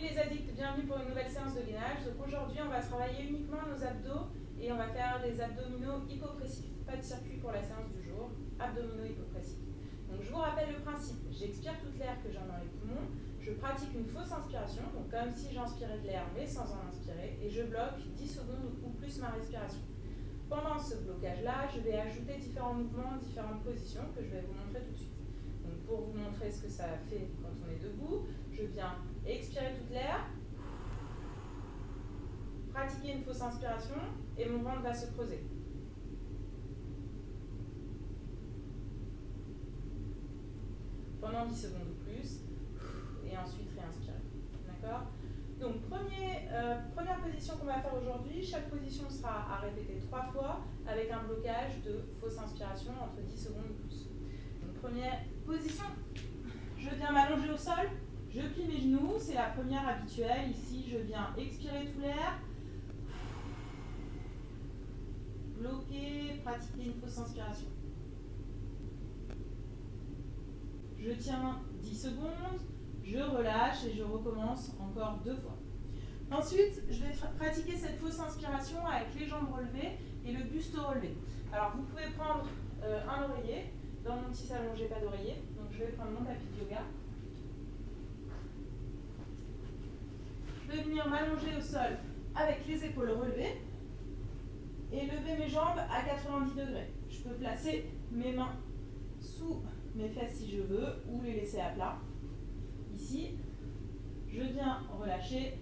les addicts, bienvenue pour une nouvelle séance de gainage. Donc aujourd'hui, on va travailler uniquement nos abdos et on va faire les abdominaux hypopressifs. Pas de circuit pour la séance du jour, abdominaux hypopressifs. Donc je vous rappelle le principe, j'expire toute l'air que j'ai dans les poumons, je pratique une fausse inspiration, donc comme si j'inspirais de l'air mais sans en inspirer, et je bloque 10 secondes ou plus ma respiration. Pendant ce blocage-là, je vais ajouter différents mouvements, différentes positions que je vais vous montrer tout de suite. Donc pour vous montrer ce que ça fait quand on est debout, je viens expirer toute l'air, pratiquer une fausse inspiration et mon ventre va se creuser. Pendant 10 secondes ou plus, et ensuite réinspirer. D'accord ? Donc première position qu'on va faire aujourd'hui, chaque position sera à répéter 3 fois avec un blocage de fausse inspiration entre 10 secondes ou plus. Donc première position, je viens m'allonger au sol, je plie mes genoux, c'est la première habituelle. Ici, je viens expirer tout l'air, bloquer, pratiquer une fausse inspiration. Je tiens 10 secondes, je relâche et je recommence encore 2 fois. Ensuite, je vais pratiquer cette fausse inspiration avec les jambes relevées et le buste relevé. Alors, vous pouvez prendre un oreiller. Dans mon petit salon, je n'ai pas d'oreiller, donc je vais prendre mon tapis de yoga. Je vais venir m'allonger au sol avec les épaules relevées et lever mes jambes à 90 degrés. Je peux placer mes mains sous mes fesses si je veux ou les laisser à plat. Ici, je viens relâcher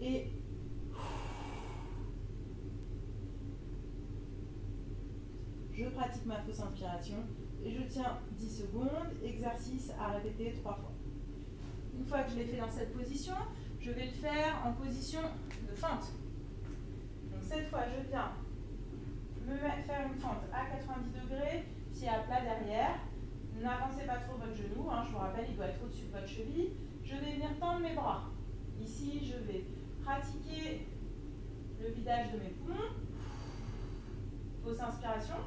et je pratique ma fausse inspiration et je tiens 10 secondes, exercice à répéter 3 fois. Une fois que je l'ai fait dans cette position, je vais le faire en position de fente. Donc cette fois, je viens me faire une fente à 90 degrés, pied à plat derrière. N'avancez pas trop votre genou, je vous rappelle, il doit être au-dessus de votre cheville. Je vais venir tendre mes bras. Ici, je vais pratiquer le vidage de mes poumons. Fausse inspiration.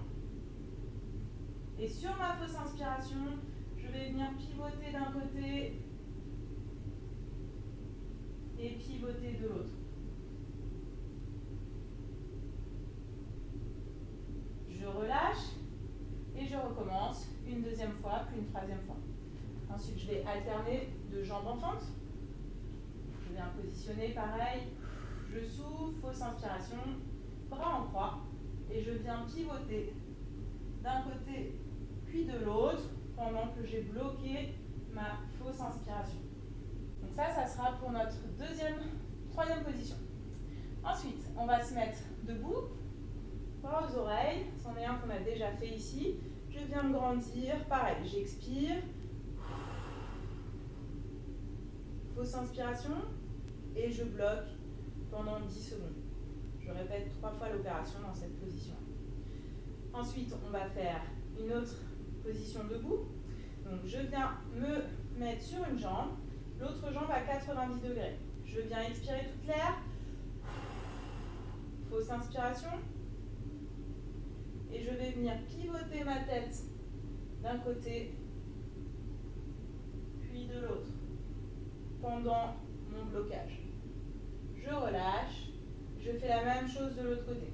Et sur ma fausse inspiration, je vais venir pivoter d'un côté et pivoter de l'autre. Je relâche et je recommence une deuxième fois, puis une troisième fois. Ensuite, je vais alterner de jambes en fente. Je viens positionner pareil. Je souffle, fausse inspiration, bras en croix. Et je viens pivoter d'un côté puis de l'autre pendant que j'ai bloqué ma fausse inspiration. Donc ça sera pour notre troisième position. Ensuite, on va se mettre debout, bras aux oreilles. C'en est un qu'on a déjà fait ici. Je viens me grandir, pareil, j'expire. Fausse inspiration et je bloque pendant 10 secondes. Je répète 3 fois l'opération dans cette position. Ensuite, on va faire une autre position debout. Donc, je viens me mettre sur une jambe, l'autre jambe à 90 degrés. Je viens expirer toute l'air. Fausse inspiration. Et je vais venir pivoter ma tête d'un côté, puis de l'autre, pendant mon blocage. Je relâche. Je fais la même chose de l'autre côté.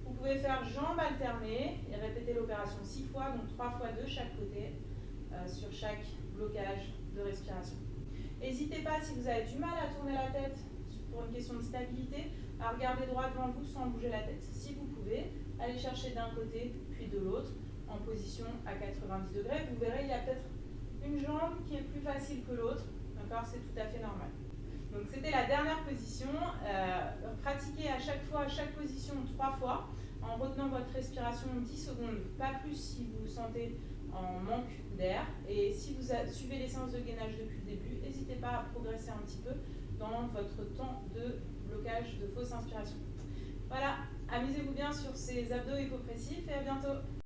Vous pouvez faire jambes alternées et répéter l'opération 6 fois, donc 3 fois de chaque côté sur chaque blocage de respiration. N'hésitez pas, si vous avez du mal à tourner la tête pour une question de stabilité, à regarder droit devant vous sans bouger la tête. Si vous pouvez, allez chercher d'un côté puis de l'autre en position à 90 degrés. Vous verrez, il y a peut-être une jambe qui est plus facile que l'autre. D'accord, c'est tout à fait normal. Donc c'était la dernière position. Pratiquez à chaque position 3 fois en retenant votre respiration 10 secondes, pas plus si vous vous sentez en manque d'air. Et si vous suivez les séances de gainage depuis le début, n'hésitez pas à progresser un petit peu dans votre temps de blocage de fausse inspiration. Voilà, amusez-vous bien sur ces abdos hypopressifs et à bientôt.